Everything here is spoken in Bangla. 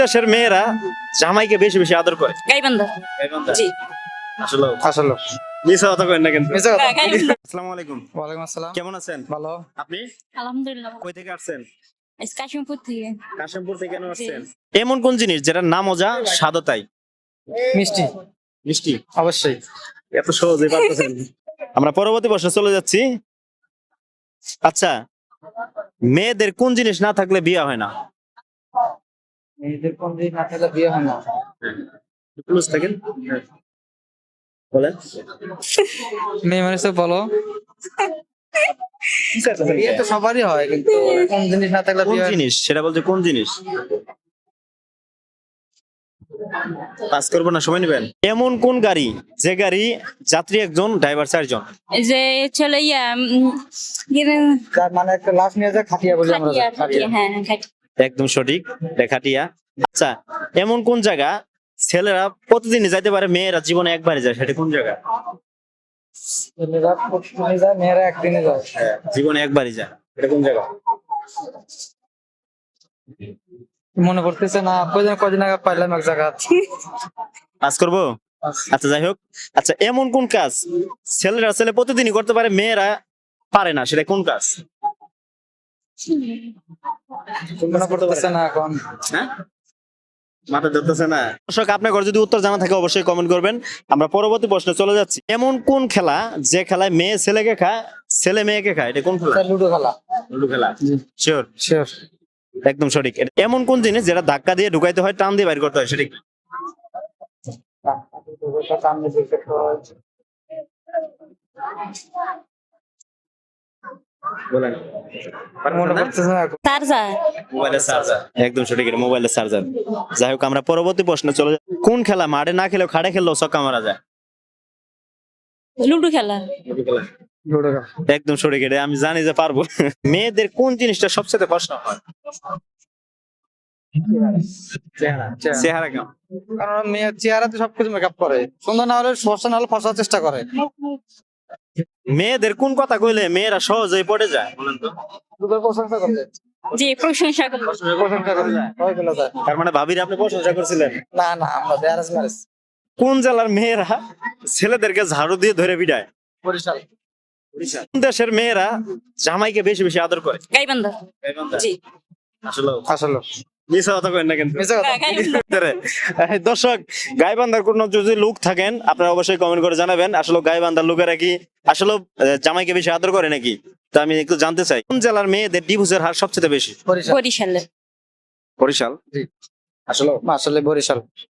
দেশের মেয়েরা জামাইকে বেশি বেশি আদর করে? গাইবান্ধা। জি। আসলে আসলে মিছা কথা কইেন না কিন্তু। মিছা কথা। গাইবান্ধা। আসসালামু আলাইকুম। ওয়ালাইকুম আসসালাম। কেমন আছেন? ভালো। আপনি আলহামদুলিল্লাহ। কই থেকে আসছেন? কাশিমপুর থেকে। কাশিমপুর থেকে কেন আসছেন? এমন কোন জিনিস যেটা না মজা স্বাদও তাই? মিষ্টি মিষ্টি। অবশ্যই। এত সহজে পারতেছেন। আমরা পরবর্তী প্রশ্নে চলে যাচ্ছি। আচ্ছা, মেয়েদের কোন জিনিস না থাকলে বিয়ে হয় না? মেয়েদের কোন দিন না থাকলে বিয়ে হয় না? ক্লুজ থাকেন বলেন। মেয়ে মানুষ বলো। বিয়ে তো সবারই হয়, কিন্তু কোন জিনিস না থাকলে কোন বিয়ে হয় না? জিনিস সেটা বলতে কোন জিনিস? পাস করবো না, সময় নেবেন। এমন কোন গাড়ি যে গাড়ি যাত্রী একজন ড্রাইভার চারজন? এই যে চলে যার মানে একটা লাশ নিয়ে যায় খাটিয়া বলি আমরা। খাটিয়া, হ্যাঁ খাটিয়া। একদম সঠিক, দেখাটিয়া। আচ্ছা, এমন কোন জায়গা ছেলেরা প্রতিদিনই যাইতে পারে, মেয়েরা জীবনে একবারই যায়, সেটা কোন জায়গা? ছেলেরা প্রতিদিনই যায়, মেয়েরা একদিনে যায়। জীবনে একবারই যায়, এটা কোন জায়গা? মনে পড়তেছে না, কদিন আগে পাইলাম এক জায়গা। পাস করবো? আচ্ছা, যাই হোক। আচ্ছা, এমন কোন কাজ ছেলে প্রতিদিনই করতে পারে, মেয়েরা পারে না, সেটা কোন কাজ? মনে পড়তেছে না এখন। হ্যাঁ, মাথা ধরতেছে না। দর্শক, আপনার যদি উত্তর জানা থাকে অবশ্যই কমেন্ট করবেন। আমরা পরবর্তী প্রশ্নে চলে যাচ্ছি। এমন কোন খেলা যে খেলায় মেয়ে ছেলেকে খায়, ছেলে মেয়েকে খায়, এটা কোন খেলা? লুডো খেলা। লুডো খেলা। শিওর? শিওর। একদম সঠিক। এমন কোন জিনিস যেটা ধাক্কা দিয়ে ঢুকাইতে হয়, টান দিয়ে বাইর করতে হয়, সেটা কি? বলেন। মনে পড়তেছে না এখন। চার্জার। মোবাইলের চার্জার। একদম সঠিক, এটা মোবাইলের চার্জার। যাই হোক, আমরা পরবর্তী প্রশ্নে চলে যাই। কোন খেলা মাঠে না খেলেও খাড়ে খেললেও ছক্কা মারা যায়? লুডো খেলা। লুডো খেলা। একদম সঠিক, এটা আমি জানি যে পারবো। মেয়েদের কোন জিনিসটা সবচেয়ে কষ্ট হয়? চেহারা কেমন? কারণ মেয়ের চেহারাতে সবকিছু মেকআপ করে, সুন্দর না হলে ফর্সা না হলে ফর্সার চেষ্টা করে। মেয়েদের কোন কথা কইলে মেয়েরা সহজেই পড়ে যায় বলেন তো? দুটোর প্রশংসা করলে। জি, প্রশংসা করি। প্রশংসা করলে সবাই বলে যায়। তার মানে ভাবির আপনি প্রশংসা করছিলেন? না না, আমরা ব্যারেজ ম্যারেজ। কোন জেলার মেয়েরা ছেলেদেরকে ঝাড়ু দিয়ে ধরে পিটায়? বরিশাল। কোন দেশের মেয়েরা জামাইকে বেশি বেশি আদর করে? গাইবান্ধা। জি। আসলে আসলে মিছা কথা কইেন না কিন্তু। মিছা কথা। দর্শক, গাইবান্ধার কোন যদি লোক থাকেন আপনারা অবশ্যই কমেন্ট করে জানাবেন। আসলে গাইবান্ধার লোকেরা কি আসলে জামাইকে বেশি আদর করে নাকি? তা আমি একটু জানতে চাই, কোন জেলার মেয়েদের ডিভোর্সের হার সবচেয়ে বেশি? বরিশাল। বরিশালে। বরিশাল। জি। আসলে আসলে বরিশাল।